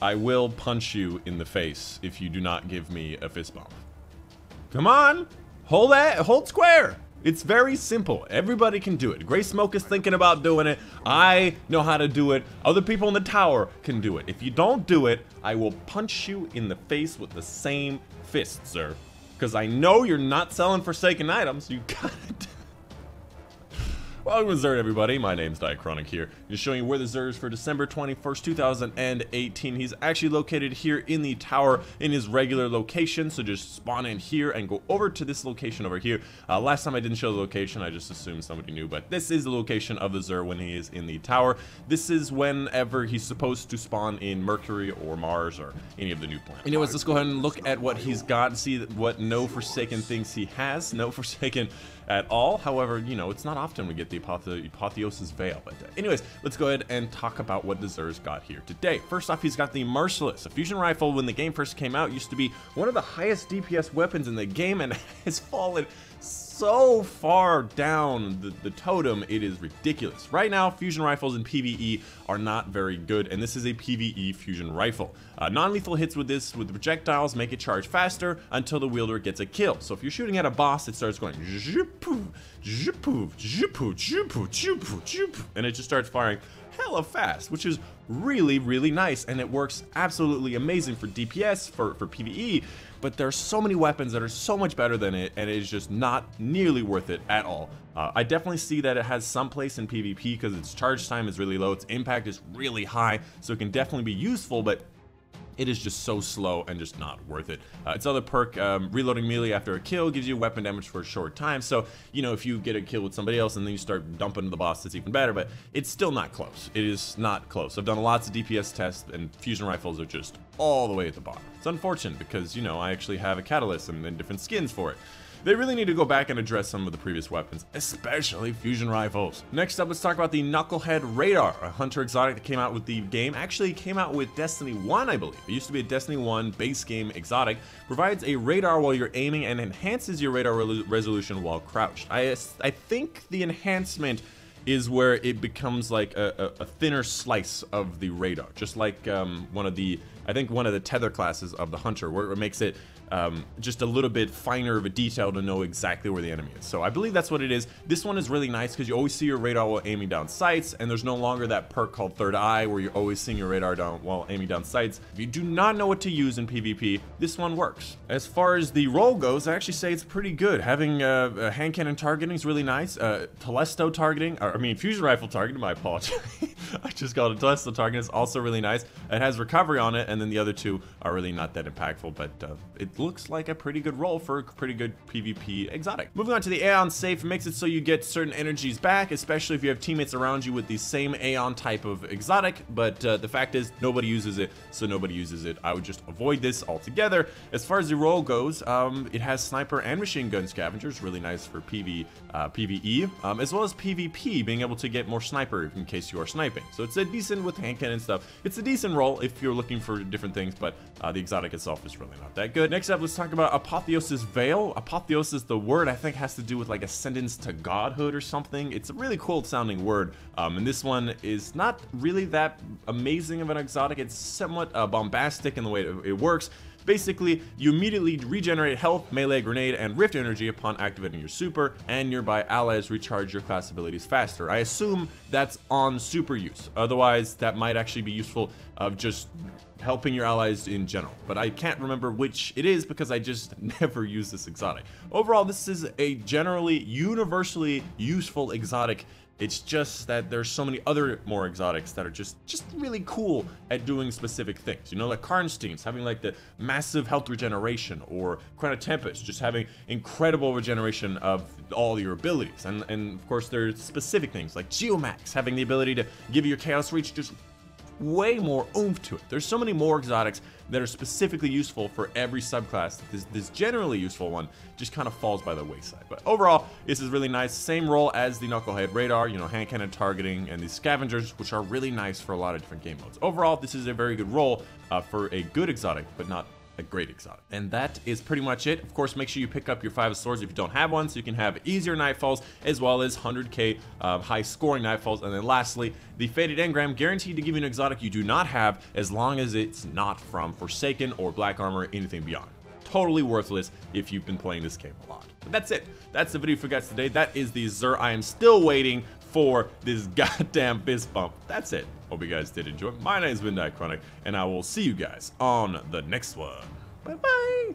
I will punch you in the face if you do not give me a fist bump. Come on, hold square. It's very simple. Everybody can do it. Gray Smoke is thinking about doing it. I know how to do it. Other people in the tower can do it. If you don't do it, I will punch you in the face with the same fist, sir. Because I know you're not selling Forsaken items. You got it. Welcome to Zerd, everybody. My name's Dychronic here. Just showing you where the Zerd is for December 21st, 2018. He's actually located here in the tower in his regular location. So just spawn in here and go over to this location over here. Last time I didn't show the location. I just assumed somebody knew. But this is the location of the Zerd when he is in the tower. This is whenever he's supposed to spawn in Mercury or Mars or any of the new planets. Anyways, let's go ahead and look at what he's got and see what no Forsaken things he has. No Forsaken at all. However, you know, it's not often we get the Apotheosis Veil. But anyways, let's go ahead and talk about what the Zerd's got here today. First off, he's got the Merciless. A fusion rifle, when the game first came out, used to be one of the highest DPS weapons in the game and has fallen so far down the totem, it is ridiculous. Right now, fusion rifles in PvE are not very good, and this is a PvE fusion rifle. Non-lethal hits with this, with the projectiles, make it charge faster until the wielder gets a kill. So if you're shooting at a boss, it starts going and it just starts firing hella fast, which is really, really nice, and it works absolutely amazing for DPS, for PvE, but there's so many weapons that are so much better than it, and it is just not nearly worth it at all. I definitely see that it has some place in PvP because its charge time is really low, its impact is really high, so it can definitely be useful, but it is just so slow and just not worth it. Its other perk, reloading melee after a kill, gives you weapon damage for a short time. So, you know, if you get a kill with somebody else and then you start dumping the boss, it's even better, but it's still not close. It is not close. I've done lots of DPS tests and fusion rifles are just all the way at the bottom. It's unfortunate because, you know, I actually have a catalyst and then different skins for it. They really need to go back and address some of the previous weapons, especially fusion rifles. Next up, let's talk about the Knucklehead Radar, a hunter exotic that came out with the game. Actually came out with Destiny 1, I believe. It used to be a Destiny 1 base game exotic. Provides a radar while you're aiming and enhances your radar resolution while crouched. I think the enhancement is where it becomes like a thinner slice of the radar, just like one of the tether classes of the hunter, where it makes it just a little bit finer of a detail to know exactly where the enemy is. So I believe that's what it is. This one is really nice because you always see your radar while aiming down sights, and there's no longer that perk called Third Eye where you're always seeing your radar down while aiming down sights. If you do not know what to use in PvP, this one works. As far as the roll goes, I actually say it's pretty good. Having a hand cannon targeting is really nice. Telesto targeting, fusion rifle targeting, my apologies. I just called it Telesto targeting, is also really nice. It has recovery on it, and then the other two are really not that impactful, but it looks like a pretty good roll for a pretty good PvP exotic. Moving on to the Aon Safe, makes it so you get certain energies back, especially if you have teammates around you with the same Aon type of exotic, but the fact is nobody uses it, so nobody uses it. I would just avoid this altogether. As far as the roll goes, it has sniper and machine gun scavengers, really nice for PvE, as well as PvP, being able to get more sniper in case you are sniping. So it's a decent with hand cannon stuff. It's a decent roll if you're looking for different things, but the exotic itself is really not that good. Next up, let's talk about Apotheosis Veil. Apotheosis, the word I think has to do with like ascendance to godhood or something. It's a really cool sounding word, and this one is not really that amazing of an exotic. It's somewhat bombastic in the way it works. Basically, you immediately regenerate health, melee, grenade, and rift energy upon activating your super, and nearby allies recharge your class abilities faster. I assume that's on super use. Otherwise, that might actually be useful of just helping your allies in general, but I can't remember which it is because I just never use this exotic. Overall, this is a generally universally useful exotic. It's just that there's so many other more exotics that are just really cool at doing specific things. You know, like Karnstein's having like the massive health regeneration, or Chrono Tempest just having incredible regeneration of all your abilities. And of course there's specific things like Geomax having the ability to give your Chaos Reach just way more oomph to it. There's so many more exotics that are specifically useful for every subclass. This generally useful one just kind of falls by the wayside. But overall, this is really nice. Same role as the Knucklehead Radar, you know, hand cannon targeting, and these scavengers, which are really nice for a lot of different game modes. Overall, this is a very good role for a good exotic, but not a great exotic. And that is pretty much it. Of course, make sure you pick up your 5 of Swords if you don't have one, so you can have easier Nightfalls as well as 100k high scoring Nightfalls. And then lastly, the Faded Engram, guaranteed to give you an exotic you do not have as long as it's not from Forsaken or Black Armor or anything beyond. Totally worthless if you've been playing this game a lot. But that's it. That's the video for guys today. That is the Xur. I am still waiting for this goddamn fist bump. That's it. Hope you guys did enjoy. My name's been Dychronic, and I will see you guys on the next one. Bye-bye.